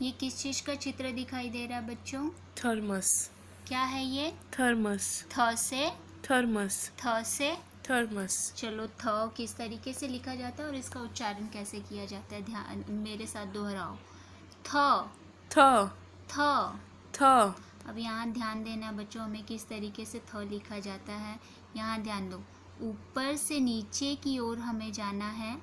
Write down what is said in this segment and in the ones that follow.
ये किस चीज का चित्र दिखाई दे रहा है बच्चों? थर्मस। क्या है ये? थर्मस। थ से थर्मस। थ से थर्मस। चलो, थ किस तरीके से लिखा जाता है और इसका उच्चारण कैसे किया जाता है? ध्यान मेरे साथ दोहराओ। थ थ। थ। थ। अब यहाँ ध्यान देना बच्चों, हमें किस तरीके से थ लिखा जाता है। यहाँ ध्यान दो, ऊपर से नीचे की ओर हमें जाना है,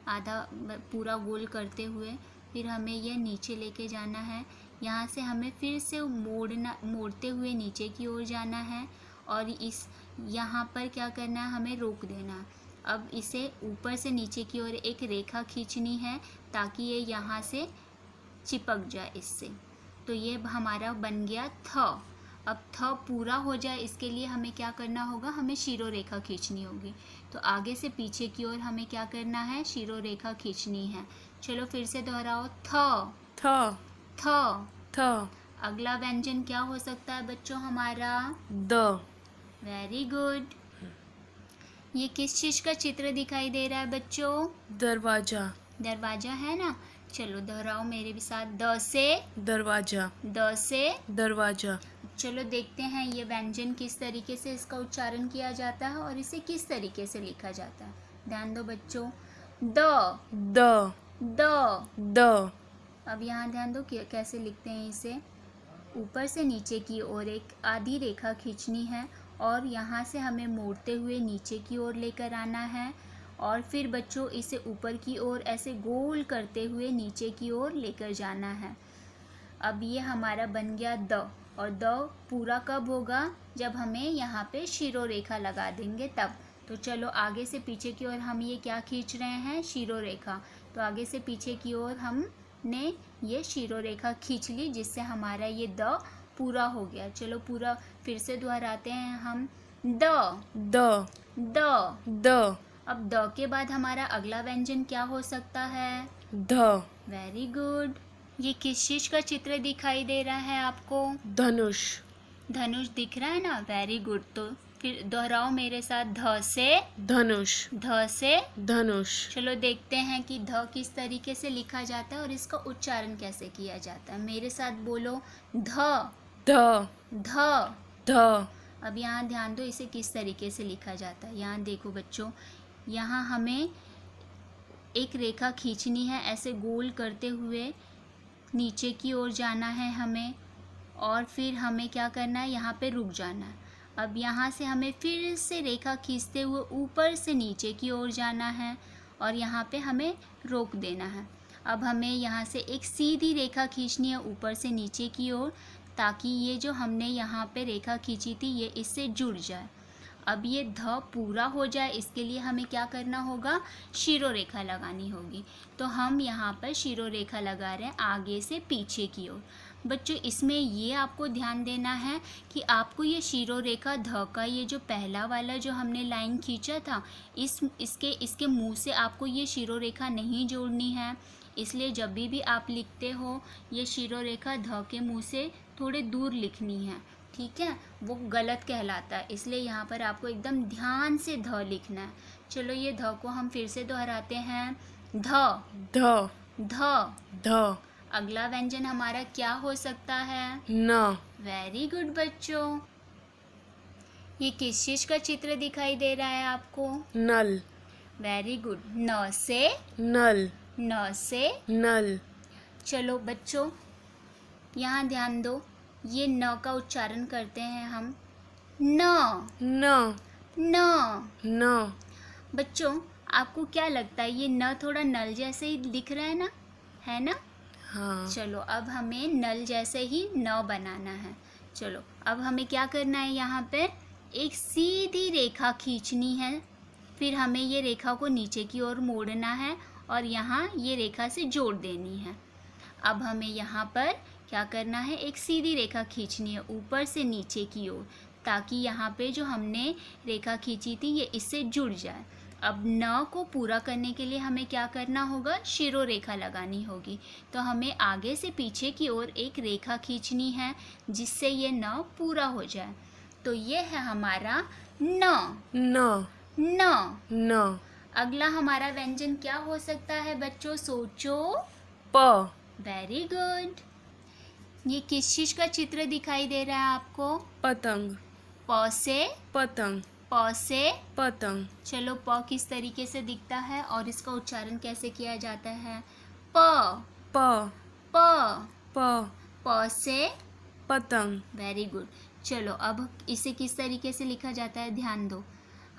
आधा पूरा गोल करते हुए, फिर हमें यह नीचे लेके जाना है। यहाँ से हमें फिर से मोड़ते हुए नीचे की ओर जाना है, और इस यहाँ पर क्या करना है, हमें रोक देना है। अब इसे ऊपर से नीचे की ओर एक रेखा खींचनी है ताकि ये यहाँ से चिपक जाए इससे। तो ये हमारा बन गया थ। अब थ पूरा हो जाए इसके लिए हमें क्या करना होगा, हमें शीरो रेखा खींचनी होगी। तो आगे से पीछे की ओर हमें क्या करना है, शीरो रेखा खींचनी है। चलो फिर से दोहराओ, थ थ। थ। थ। अगला व्यंजन क्या हो सकता है बच्चों हमारा? द। Very good. ये किस चीज का चित्र दिखाई दे रहा है बच्चों? दरवाजा। दरवाजा है ना। चलो दोहराओ मेरे भी साथ, द से दरवाजा। द से दरवाजा। चलो देखते हैं ये व्यंजन किस तरीके से इसका उच्चारण किया जाता है और इसे किस तरीके से लिखा जाता है। ध्यान दो बच्चों, द द। द। द। अब यहाँ ध्यान दो कैसे लिखते हैं इसे। ऊपर से नीचे की ओर एक आधी रेखा खींचनी है, और यहाँ से हमें मोड़ते हुए नीचे की ओर लेकर आना है, और फिर बच्चों इसे ऊपर की ओर ऐसे गोल करते हुए नीचे की ओर लेकर जाना है। अब ये हमारा बन गया द, और द पूरा कब होगा, जब हमें यहाँ पे शीरो रेखा लगा देंगे तब। तो चलो आगे से पीछे की ओर हम ये क्या खींच रहे हैं, शीरो रेखा। तो आगे से पीछे की ओर हमने ये शीरो रेखा खींच ली, जिससे हमारा ये द पूरा हो गया। चलो पूरा फिर से दोहराते हैं हम, द द। द। द। अब द के बाद हमारा अगला व्यंजन क्या हो सकता है? ध। Very good. ये किस चीज का चित्र दिखाई दे रहा है आपको? धनुष। धनुष दिख रहा है ना। Very good. तो फिर दोहराओ मेरे साथ, ध से धनुष। ध से धनुष। चलो देखते हैं कि ध किस तरीके से लिखा जाता है और इसका उच्चारण कैसे किया जाता है। मेरे साथ बोलो, ध ध। ध। ध। अब यहाँ ध्यान दो इसे किस तरीके से लिखा जाता है। यहाँ देखो बच्चों, यहाँ हमें एक रेखा खींचनी है, ऐसे गोल करते हुए नीचे की ओर जाना है हमें, और फिर हमें क्या करना है, यहाँ पे रुक जाना है। अब यहाँ से हमें फिर से रेखा खींचते हुए ऊपर से नीचे की ओर जाना है, और यहाँ पे हमें रोक देना है। अब हमें यहाँ से एक सीधी रेखा खींचनी है ऊपर से नीचे की ओर, ताकि ये जो हमने यहाँ पे रेखा खींची थी ये इससे जुड़ जाए। अब ये ध पूरा हो जाए इसके लिए हमें क्या करना होगा, शीरो रेखा लगानी होगी। तो हम यहाँ पर शीरो रेखा लगा रहे हैं आगे से पीछे की ओर। बच्चों इसमें ये आपको ध्यान देना है कि आपको ये शीरो रेखा ध का ये जो पहला वाला जो हमने लाइन खींचा था, इसके मुंह से आपको ये शीरो रेखा नहीं जोड़नी है। इसलिए जब भी आप लिखते हो ये शीरो रेखा ध के मुंह से थोड़े दूर लिखनी है, ठीक है। वो गलत कहलाता है, इसलिए यहाँ पर आपको एकदम ध्यान से ध लिखना है। चलो ये ध को हम फिर से दोहराते हैं, ध ध। ध। ध। अगला व्यंजन हमारा क्या हो सकता है? न। वेरी गुड बच्चों। ये किस चीज का चित्र दिखाई दे रहा है आपको? नल। Very good. न से नल। न से नल। चलो बच्चों यहाँ ध्यान दो, ये न का उच्चारण करते हैं हम, न न। न। न। बच्चों आपको क्या लगता है, ये न थोड़ा नल जैसे ही दिख रहा है ना? हाँ। चलो अब हमें नल जैसे ही न बनाना है। चलो अब हमें क्या करना है, यहाँ पे एक सीधी रेखा खींचनी है, फिर हमें ये रेखा को नीचे की ओर मोड़ना है, और यहाँ ये रेखा से जोड़ देनी है। अब हमें यहाँ पर क्या करना है, एक सीधी रेखा खींचनी है ऊपर से नीचे की ओर, ताकि यहाँ पे जो हमने रेखा खींची थी ये इससे जुड़ जाए। अब न को पूरा करने के लिए हमें क्या करना होगा, शिरो रेखा लगानी होगी। तो हमें आगे से पीछे की ओर एक रेखा खींचनी है जिससे ये न पूरा हो जाए। तो ये है हमारा न न। न। न। अगला हमारा व्यंजन क्या हो सकता है बच्चों, सोचो। प। Very good. ये किस चीज का चित्र दिखाई दे रहा है आपको? पतंग। प से पतंग। प से पतंग। चलो प किस तरीके से दिखता है और इसका उच्चारण कैसे किया जाता है? प प प प प से पतंग। Very good. चलो अब इसे किस तरीके से लिखा जाता है ध्यान दो।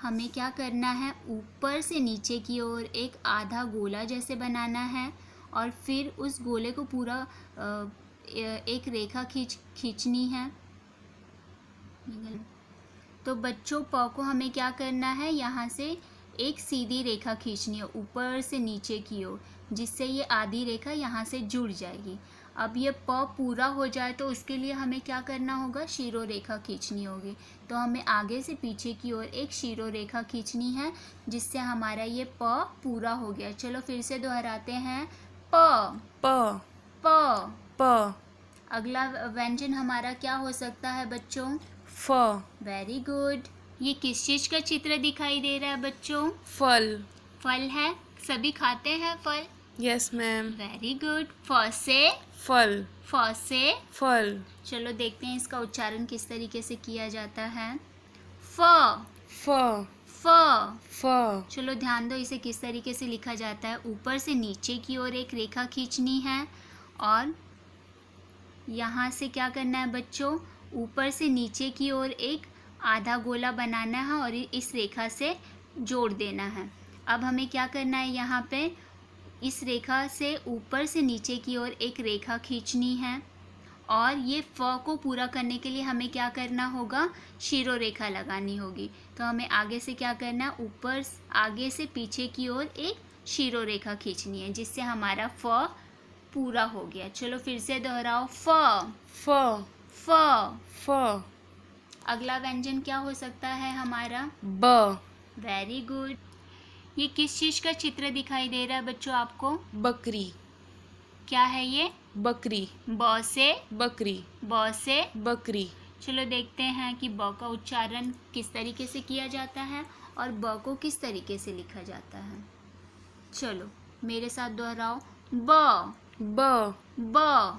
हमें क्या करना है, ऊपर से नीचे की ओर एक आधा गोला जैसे बनाना है और फिर उस गोले को पूरा एक रेखा खींचनी है। तो बच्चों प को हमें क्या करना है, यहाँ से एक सीधी रेखा खींचनी है ऊपर से नीचे की ओर, जिससे ये आधी रेखा यहाँ से जुड़ जाएगी। अब ये प पूरा हो जाए तो उसके लिए हमें क्या करना होगा, शीरो रेखा खींचनी होगी। तो हमें आगे से पीछे की ओर एक शीरो रेखा खींचनी है, जिससे हमारा ये प पूरा हो गया। चलो फिर से दोहराते हैं, प प प। प अगला व्यंजन हमारा क्या हो सकता है बच्चों? फ। Very good. ये किस चीज का चित्र दिखाई दे रहा है बच्चों? फल। फल है, सभी खाते हैं फल। Yes ma'am. Very good. फ से फल। फ से फल। चलो देखते हैं इसका उच्चारण किस तरीके से किया जाता है। फ फ फ। फ चलो ध्यान दो, इसे किस तरीके से लिखा जाता है। ऊपर से नीचे की ओर एक रेखा खींचनी है और यहाँ से क्या करना है बच्चों, ऊपर से नीचे की ओर एक आधा गोला बनाना है और इस रेखा से जोड़ देना है। अब हमें क्या करना है, यहाँ पे इस रेखा से ऊपर से नीचे की ओर एक रेखा खींचनी है और ये फ को पूरा करने के लिए हमें क्या करना होगा, शीरो रेखा लगानी होगी। तो हमें आगे से क्या करना है, ऊपर आगे से पीछे की ओर एक शीरो रेखा खींचनी है, जिससे हमारा फ पूरा हो गया। चलो फिर से दोहराओ, फ फ फ। फ अगला व्यंजन क्या हो सकता है हमारा? ब। Very good. ये किस चीज का चित्र दिखाई दे रहा है बच्चों आपको? बकरी। क्या है ये? बकरी। ब से बकरी। ब से बकरी। चलो देखते हैं कि ब का उच्चारण किस तरीके से किया जाता है और ब को किस तरीके से लिखा जाता है। चलो मेरे साथ दोहराओ, ब ब ब।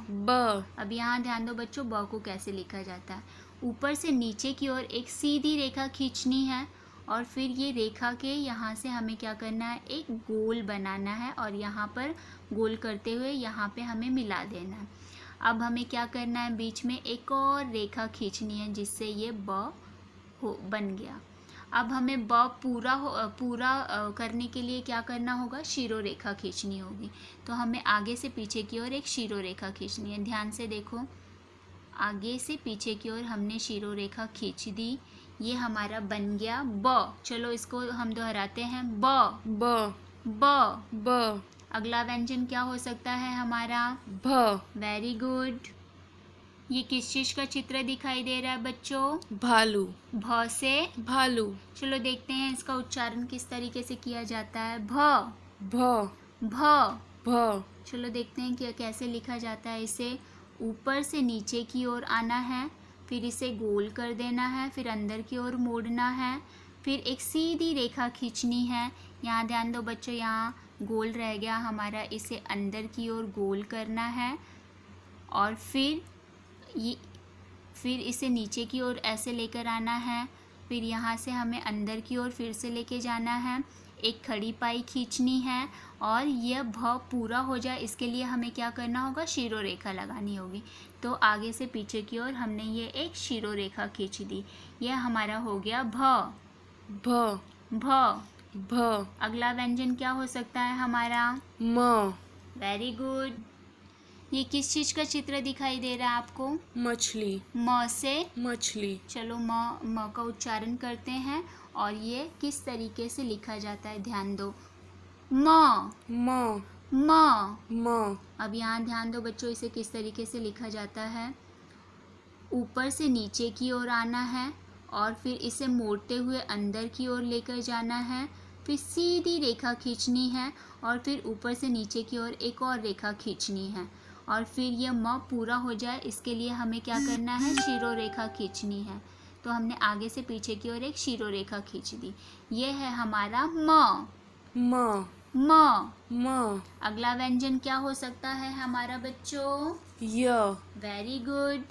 ब अब यहाँ ध्यान दो बच्चों, ब को कैसे लिखा जाता है। ऊपर से नीचे की ओर एक सीधी रेखा खींचनी है और फिर ये रेखा के यहाँ से हमें क्या करना है, एक गोल बनाना है और यहाँ पर गोल करते हुए यहाँ पे हमें मिला देना है। अब हमें क्या करना है, बीच में एक और रेखा खींचनी है, जिससे ये ब बन गया। अब हमें ब पूरा करने के लिए क्या करना होगा, शीरो रेखा खींचनी होगी। तो हमें आगे से पीछे की ओर एक शीरो रेखा खींचनी है। ध्यान से देखो, आगे से पीछे की ओर हमने शीरो रेखा खींच दी, ये हमारा बन गया ब। चलो इसको हम दोहराते हैं, ब ब ब। ब अगला व्यंजन क्या हो सकता है हमारा? भ। Very good. ये किस चीज का चित्र दिखाई दे रहा है बच्चों? भालू। भ से भालू। चलो देखते हैं इसका उच्चारण किस तरीके से किया जाता है। भ भ भ। भ चलो देखते हैं कि कैसे लिखा जाता है। इसे ऊपर से नीचे की ओर आना है, फिर इसे गोल कर देना है, फिर अंदर की ओर मोड़ना है, फिर एक सीधी रेखा खींचनी है। यहाँ ध्यान दो बच्चों, यहाँ गोल रह गया हमारा, इसे अंदर की ओर गोल करना है और फिर इसे नीचे की ओर ऐसे लेकर आना है। फिर यहाँ से हमें अंदर की ओर फिर से लेके जाना है, एक खड़ी पाई खींचनी है और यह भ पूरा हो जाए इसके लिए हमें क्या करना होगा, शीरो रेखा लगानी होगी। तो आगे से पीछे की ओर हमने ये एक शीरो रेखा खींच दी, यह हमारा हो गया भ भ भ। भ अगला व्यंजन क्या हो सकता है हमारा? म। Very good. ये किस चीज का चित्र दिखाई दे रहा है आपको? मछली। म से मछली। चलो म का उच्चारण करते हैं और ये किस तरीके से लिखा जाता है, ध्यान दो, म म म। म अब यहाँ ध्यान दो बच्चों, इसे किस तरीके से लिखा जाता है। ऊपर से नीचे की ओर आना है और फिर इसे मोड़ते हुए अंदर की ओर लेकर जाना है, फिर सीधी रेखा खींचनी है और फिर ऊपर से नीचे की ओर एक और रेखा खींचनी है और फिर यह म पूरा हो जाए इसके लिए हमें क्या करना है, शीरो रेखा खींचनी है। तो हमने आगे से पीछे की ओर एक शीरो रेखा खींच दी, यह है हमारा म म म। म। अगला व्यंजन क्या हो सकता है हमारा बच्चों? य। Very good.